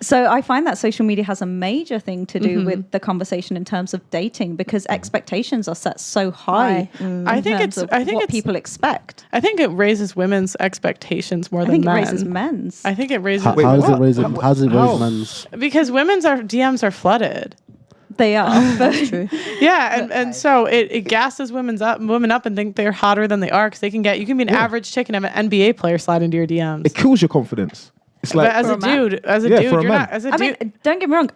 So I find that social media has a major thing to do with the conversation in terms of dating, because expectations are set so high. I think it's people expect. I think it raises women's expectations more than men. I think it raises men's. I think it raises. How does it raise men's? Because women's DMs are flooded. They are. That's true. Yeah, and so it gasses women up and think they're hotter than they are, because you can be an average chick and have an NBA player slide into your DMs. It kills your confidence. It's like, but as a dude, you're not. I mean, don't get me wrong.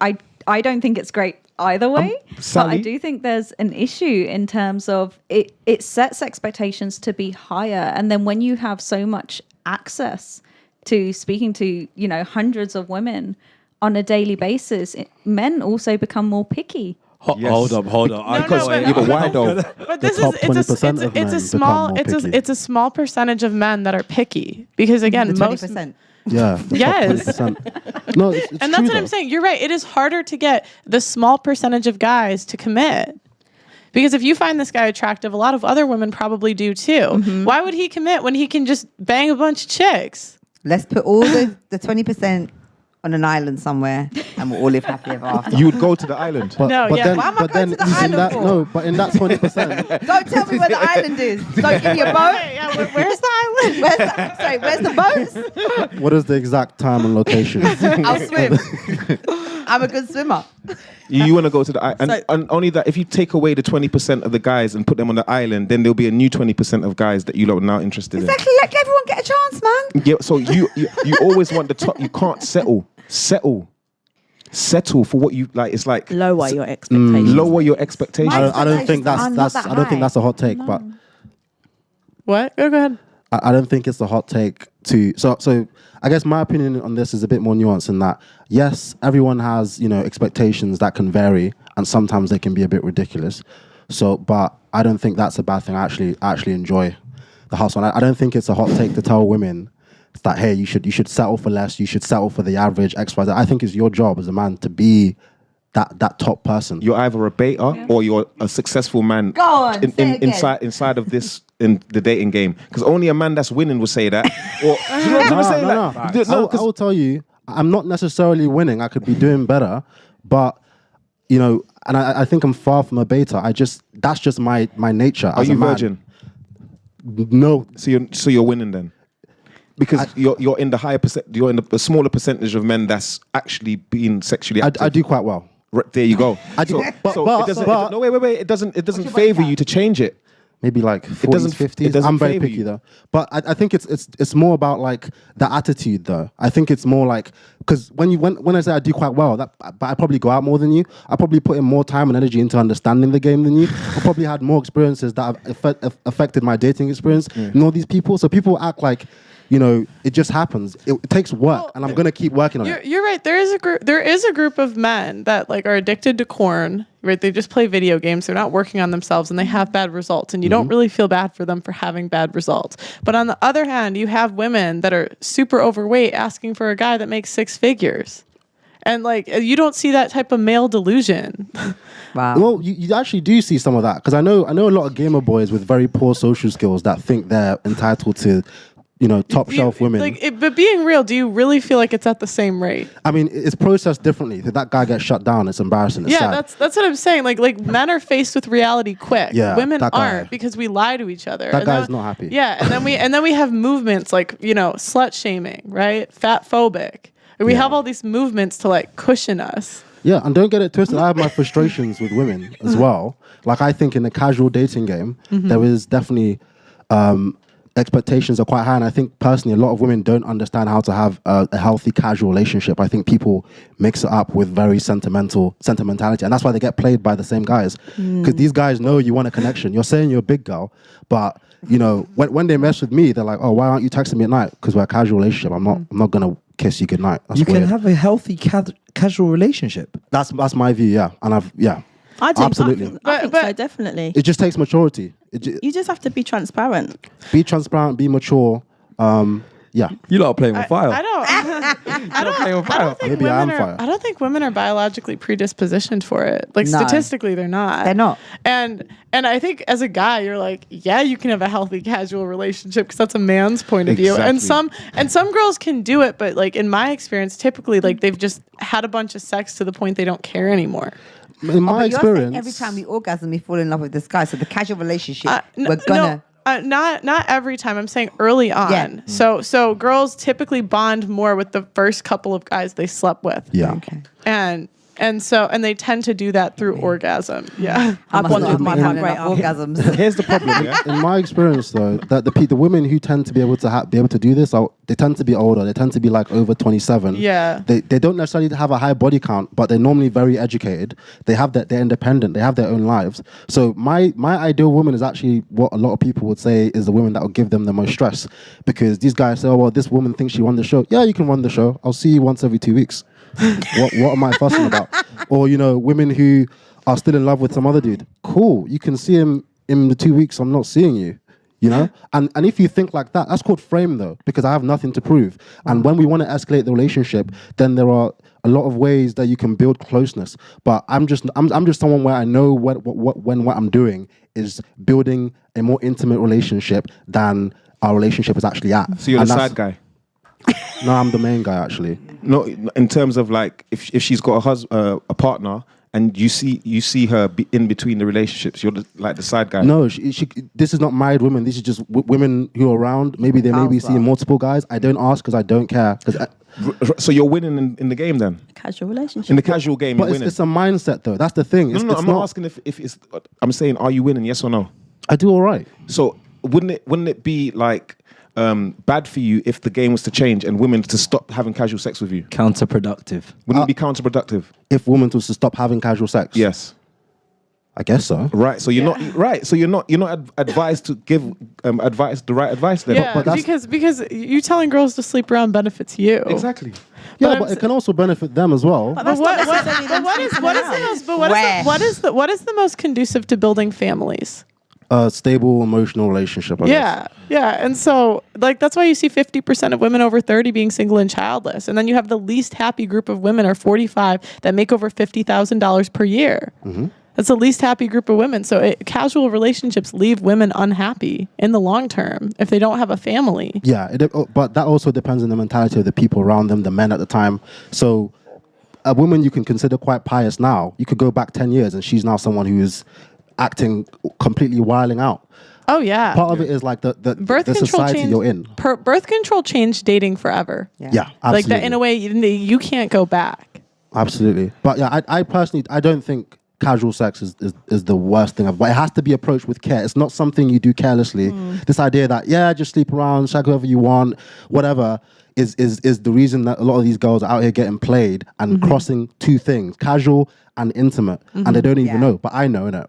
I don't think it's great either way. Sally, but I do think there's an issue in terms of it sets expectations to be higher, and then when you have so much access to speaking to hundreds of women on a daily basis, men also become more picky. Hold up. But why though? But it's a small percentage of men that are picky, because again, most 20%. Yeah. Yes. No, it's and that's what I'm saying. You're right. It is harder to get the small percentage of guys to commit. Because if you find this guy attractive, a lot of other women probably do too. Why would he commit when he can just bang a bunch of chicks? Let's put all the 20% on an island somewhere, and we'll all live happy ever after. You would go to the island. Why am I going to the island for? No, but in that 20%. Don't tell me where the island is. Don't give me a boat. Where's the island? Where's the boats? What is the exact time and location? I'll swim. I'm a good swimmer. You want to go to the island. And only that, if you take away the 20% of the guys and put them on the island, then there'll be a new 20% of guys that you're not interested in. Exactly. Let everyone get a chance, man. Yeah, so you always want the top. You can't settle for what you like. It's like lower your expectations. Lower your expectations. I don't think that's a hot take, but what? Go ahead. I don't think it's a hot take to so I guess my opinion on this is a bit more nuanced in that, yes, everyone has, expectations that can vary, and sometimes they can be a bit ridiculous. So, but I don't think that's a bad thing. I actually enjoy the hustle. And I don't think it's a hot take to tell women that, hey, you should settle for less, you should settle for the average XYZ. I think it's your job as a man to be that top person. You're either a beta or you're a successful man. Go on, inside of this in the dating game, because only a man that's winning will say that. Or you know what I'm saying? No, I will tell you, I'm not necessarily winning. I could be doing better, but and I think I'm far from a beta. That's just my nature. Are you virgin? No. So you're winning then. Because you're in the higher you're in the smaller percentage of men that's actually being sexually active. I do quite well. Right, there you go. I do, no, wait. It doesn't favor you to change it. Maybe like 40s, 50s. I'm very picky though. But I think it's more about like the attitude though. I think it's more like, because when I say I do quite well, but I probably go out more than you. I probably put in more time and energy into understanding the game than you. I probably had more experiences that have affected my dating experience than all these people. So people act like, it just happens. It takes work, and I'm gonna keep working on it. You're right. There is a group of men that are addicted to corn. Right? They just play video games. They're not working on themselves, and they have bad results. And you don't really feel bad for them for having bad results. But on the other hand, you have women that are super overweight asking for a guy that makes 6 figures, and you don't see that type of male delusion. Wow. Well, you actually do see some of that, because I know a lot of gamer boys with very poor social skills that think they're entitled to, top shelf women. But being real, do you really feel like it's at the same rate? I mean, it's processed differently. If that guy gets shut down, it's embarrassing. It's sad. That's what I'm saying. Like men are faced with reality quick. Yeah, women aren't, because we lie to each other. That guy's not happy. Yeah, and then we have movements like slut shaming, right? Fat phobic. We have all these movements to cushion us. Yeah, and don't get it twisted. I have my frustrations with women as well. Like, I think in the casual dating game, there is definitely expectations are quite high, and I think personally a lot of women don't understand how to have a healthy casual relationship. I think people mix it up with very sentimentality, and that's why they get played by the same guys, because these guys know you want a connection. You're saying you're a big girl, but when they mess with me, they're like, oh, why aren't you texting me at night? Because we're a casual relationship. I'm not gonna kiss you goodnight. You can have a healthy casual relationship. That's my view, yeah. And I do. Absolutely. I think so, definitely. It just takes maturity. You just have to be transparent. Be transparent, be mature. Yeah. You lot are playing with fire. I don't playing with fire. think Maybe I am women are. fire. I don't think women are biologically predispositioned for it. Like No. statistically, they're not. They're not. And I think as a guy, you're like, yeah, you can have a healthy casual relationship because that's a man's point of view. And some girls can do it, but like in my experience, typically like they've just had a bunch of sex to the point they don't care anymore. In my But you're saying experience, every time we orgasm, we fall in love with this guy. So the casual relationship, N- we're gonna. not every time. I'm saying early on. Yeah. So girls typically bond more with the first couple of guys they slept with. yeah. Okay. And they tend to do that through orgasm. Yeah. I bonded with my having partner. enough orgasms. Here's the problem. Yeah? In my experience, though, that the women who tend to be able to do this, they tend to be older. They tend to be like over 27. Yeah. They don't necessarily have a high body count, but they're normally very educated. They have that. They're independent. They have their own lives. So my ideal woman is actually what a lot of people would say is the woman that will give them the most stress, because these guys say, oh well, this woman thinks she won the show. Yeah, you can run the show. I'll see you once every 2 weeks. what am I fussing about? Or women who are still in love with some other dude. Cool, you can see him in the 2 weeks I'm not seeing you. And if you think like that, that's called frame though, because I have nothing to prove. And when we want to escalate the relationship, then there are a lot of ways that you can build closeness. But I'm just someone where I know what I'm doing is building a more intimate relationship than our relationship is actually at. So you're the side guy. No, I'm the main guy actually. No, in terms of like if she's got a partner and you see her in between the relationships, you're the side guy. No, she this is not married women. These are just women who are around. Maybe they may be seeing multiple guys. I don't ask because I don't care. So you're winning in the game then? Casual relationship. In the casual game, But you're winning. it's a mindset though. That's the thing. No, I'm not asking if it's. I'm saying, are you winning? Yes or no? I do all right. So wouldn't it be like bad for you if the game was to change and women to stop having casual sex with you? Counterproductive. Wouldn't it be counterproductive? If women was to stop having casual sex, Yes. I guess so. Right. So you're not right. So you're not advised to give the right advice then. Yeah, but that's- because you telling girls to sleep around benefits you. Exactly. Yeah, but it can also benefit them as well. But what is the most conducive to building families? A stable emotional relationship. I guess. Yeah. And so, like, that's why you see 50% of women over 30 being single and childless. And then you have the least happy group of women are 45 that make over $50,000 per year. Mm-hmm. That's the least happy group of women. So casual relationships leave women unhappy in the long term if they don't have a family. Yeah, but that also depends on the mentality of the people around them, the men at the time. So a woman you can consider quite pious now, you could go back 10 years and she's now someone who is acting completely wilding out. Oh, yeah. Part of it is like the Birth control society changed, you're in. Birth control changed dating forever. Yeah, absolutely. Like that in a way you can't go back. Absolutely. But yeah, I personally, I don't think casual sex is the worst thing. But it has to be approached with care. It's not something you do carelessly. This idea that, just sleep around, shag whoever you want, whatever, is the reason that a lot of these girls are out here getting played and crossing two things, casual and intimate. And they don't even know. But I know, innit?